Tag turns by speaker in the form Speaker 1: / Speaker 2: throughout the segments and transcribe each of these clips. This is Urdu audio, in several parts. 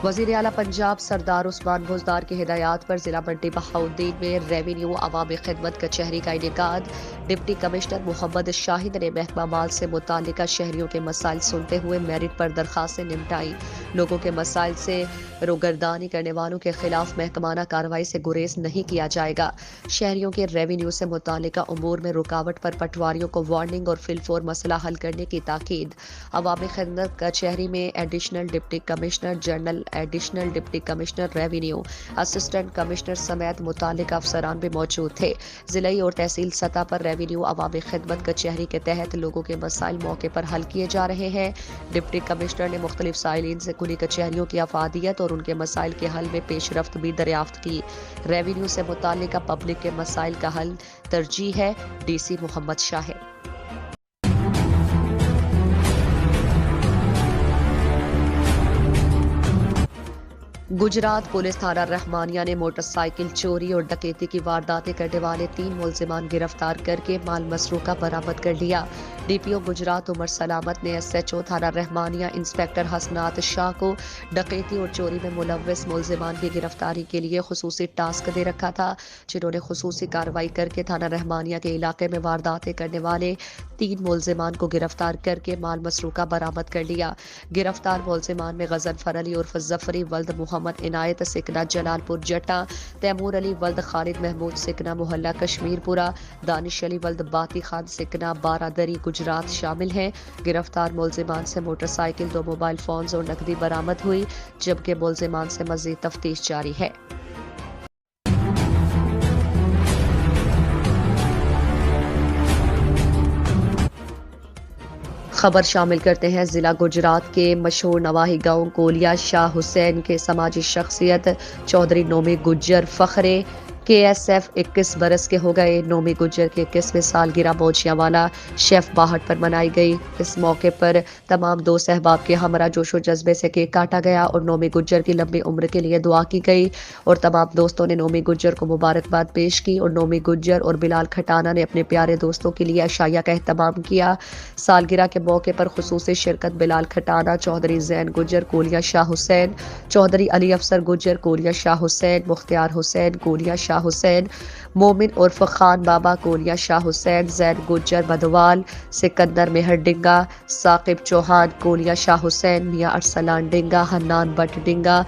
Speaker 1: وزیر اعلیٰ پنجاب سردار عثمان بزدار کی ہدایات پر ضلع منڈی بہاؤالدین میں ریونیو عوامی خدمت کچہری کا انعقاد۔ ڈپٹی کمشنر محمد شاہد نے محکمہ مال سے متعلقہ شہریوں کے مسائل سنتے ہوئے میرٹ پر درخواستیں نمٹائی۔ لوگوں کے مسائل سے روگردانی کرنے والوں کے خلاف محکمانہ کارروائی سے گریز نہیں کیا جائے گا۔ شہریوں کے ریونیو سے متعلقہ امور میں رکاوٹ پر پٹواریوں کو وارننگ اور فی الفور مسئلہ حل کرنے کی تاکید۔ عوامی خدمت کچہری میں additional deputy commissioner general, additional deputy commissioner revenue, assistant commissioner سمیت متعلقہ افسران بھی موجود تھے۔ ضلعی اور تحصیل سطح پر ریونیو عوامی خدمت کچہری کے تحت لوگوں کے مسائل موقع پر حل کیے جا رہے ہیں۔ ڈپٹی کمشنر نے مختلف سائلین سے کھلی کچہریوں کی افادیت اور ان کے مسائل کے حل میں پیش رفت بھی دریافت کی۔ ریونیو سے متعلقہ پبلک کے مسائل کا حل ترجیح ہے: ڈی سی محمد شاہد۔ گجرات پولیس تھانہ رحمانیہ نے موٹر سائیکل چوری اور ڈکیتی کی وارداتیں کرنے والے 3 ملزمان گرفتار کر کے مال مسروقہ برآمد کر لیا۔ ڈی پی او گجرات عمر سلامت نے ایس ایچ او تھانہ رحمانیہ انسپکٹر حسنات شاہ کو ڈکیتی اور چوری میں ملوث ملزمان کی گرفتاری کے لیے خصوصی ٹاسک دے رکھا تھا، جنہوں نے خصوصی کارروائی کر کے تھانہ رحمانیہ کے علاقے میں وارداتیں کرنے والے 3 ملزمان کو گرفتار کر کے مال مسروقہ برآمد کر لیا۔ گرفتار ملزمان میں غضنفر علی عرف ظفری ولد محمد عنایت سکنہ جلال پور جٹا، تیمور علی ولد خالد محمود سکنہ محلہ کشمیر پورہ، دانش علی ولد باتی خان سکنہ بارہ دری گجرات شامل ہیں۔ گرفتار ملزمان سے موٹر سائیکل، 2 موبائل فونز اور نقدی برآمد ہوئی، جبکہ ملزمان سے مزید تفتیش جاری ہے۔ خبر شامل کرتے ہیں ضلع گجرات کے مشہور نواحی گاؤں کولیا شاہ حسین کے سماجی شخصیت چودھری نومی گجر فخرے کے ایس ایف 21 برس کے ہو گئے۔ نومی گجر کی 21ویں سالگرہ موجیاں والا شیف باہٹ پر منائی گئی۔ اس موقع پر تمام دوست احباب کے ہمراہ جوش و جذبے سے کیک کاٹا گیا اور نومی گجر کی لمبی عمر کے لیے دعا کی گئی، اور تمام دوستوں نے نومی گجر کو مبارکباد پیش کی، اور نومی گجر اور بلال کھٹانہ نے اپنے پیارے دوستوں کے لیے عشائیہ کا اہتمام کیا۔ سالگرہ کے موقع پر خصوصی شرکت بلال کھٹانہ، چودھری زین گجر کولیا شاہ حسین، چودھری علی افسر گجر کولیا شاہ حسین، مختار حسین کولیا شاہ حسین، مومن عرف خان بابا کولیا شاہ حسین، زین گجر بدوال، سکندر مہر ڈنگا، ثاقب چوہان کولیا شاہ حسین، میاں ارسلان ڈنگا، حنان بٹ ڈنگا،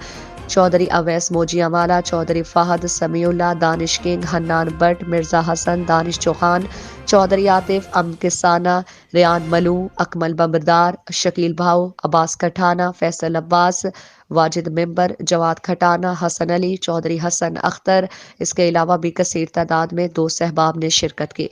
Speaker 1: چودھری اویس موجیاں والا، چودھری فہد سمیع اللہ، دانش کنگ، حنان بٹ، مرزا حسن، دانش چوہان، چودھری عاطف، امن کسانہ، ریان ملو، اکمل بمبردار، شکیل بھاؤ، عباس کھٹانہ، فیصل عباس، واجد ممبر، جواد کھٹانہ، حسن علی، چودھری حسن اختر، اس کے علاوہ بھی کثیر تعداد میں دوست احباب نے شرکت کی۔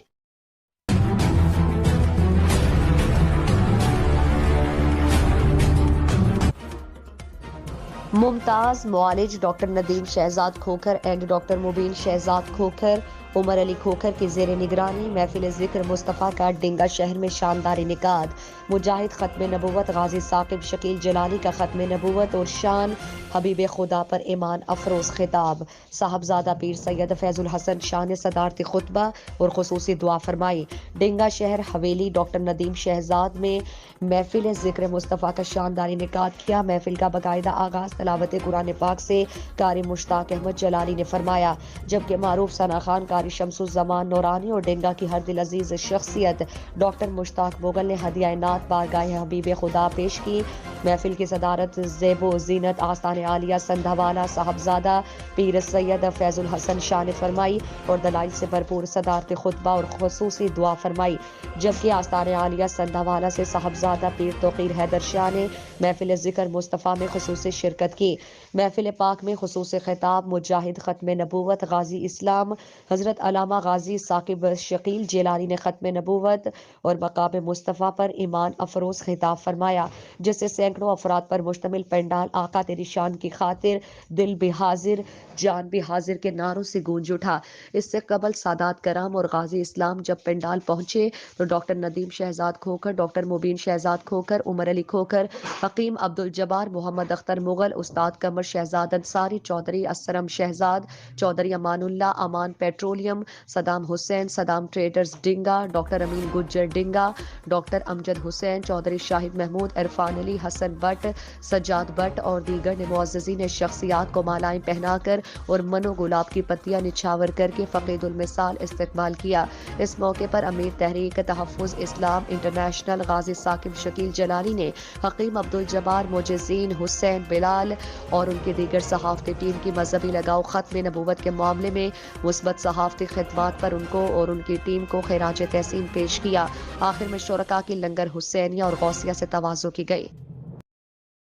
Speaker 1: ممتاز معالج doctor Nadeem Shahzad Khokhar and doctor Mubeen Shahzad Khokhar, Umar Ali Khokhar کی زیر نگرانی محفل ذکر مصطفیٰ کا ڈنگا شہر میں شاندار انعقاد۔ مجاہد ختم نبوت غازی ثاقب شکیل جلالی کا ختم نبوت اور شان حبیب خدا پر ایمان افروز خطاب۔ صاحبزادہ پیر سید فیض الحسن شاہ نے صدارتی خطبہ اور خصوصی دعا فرمائی۔ ڈنگا شہر حویلی ڈاکٹر ندیم شہزاد میں محفل ذکر مصطفیٰ کا شاندار انعقاد کیا۔ محفل کا باقاعدہ آغاز تلاوت قرآن پاک سے قاری مشتاق احمد جلالی نے فرمایا، جبکہ معروف ثنا خان، قاری شمس الزمان نورانی اور ڈنگا کی ہر دل عزیز شخصیت ڈاکٹر مشتاق مغل نے ہدیہ نعت بارگاہ حبیب خدا پیش کی۔ محفل کی صدارت زیب و زینت آستان عالیہ سندھوالا صاحبزادہ پیر سید فیض الحسن شاہ نے فرمائی اور دلائل سے بھرپور صدارت خطبہ اور خصوصی دعا فرمائی، جبکہ آستان عالیہ سندھوالا سے صاحبزادہ پیر توقیر حیدر شاہ نے محفل ذکر مصطفیٰ میں خصوصی شرکت کی۔ محفل پاک میں خصوصی خطاب مجاہد ختم نبوت غازی اسلام حضرت علامہ غازی ثاقب شکیل جیلانی نے ختم نبوت اور مقام مصطفیٰ پر ایمان افروز خطاب فرمایا، جس سے سینکڑوں افراد پر مشتمل پنڈال آقا تیری شان کی خاطر دل بھی حاضر جان بھی حاضر کے نعروں سے گونج اٹھا۔ اس سے قبل سادات کرام اور غازی اسلام جب پنڈال پہنچے تو ڈاکٹر ندیم شہزاد کھوکھر، ڈاکٹر مبین شہزاد کھوکھر، عمر علی کھوکھر، حکیم عبدالجبار، محمد اختر مغل، استاد Qamar Shahzad Ansari, Chaudhry اسرم Shahzad, Chaudhry Amanullah, Aman petroleum petroleum Saddam Hussain Saddam traders Dinga, doctor Amin Gujjar Dinga, doctor Amjad Hussain Chaudhry, Shahid Mahmood, Irfan Ali, Hassan Butt, Sajjad Butt اور دیگر نے معززین شخصیات کو مالائیں پہنا کر اور منو گلاب کی پتیاں نچھاور کر کے فقید المثال استقبال کیا۔ اس موقع پر امیر تحریک تحفظ اسلام انٹرنیشنل غازی ثاقب شکیل جلالی نے حکیم عبدالجبار، معجزین حسین بلال اور ان کی دیگر صحافتی ٹیم کی مذہبی لگاؤ ختم نبوت کے معاملے میں مثبت صحافتی خدمات پر ان کو اور ان کی ٹیم کو خراج تحسین پیش کیا۔ آخر میں شرکاء کی لنگر حسینیہ اور غوثیہ سے تواضع کی گئی۔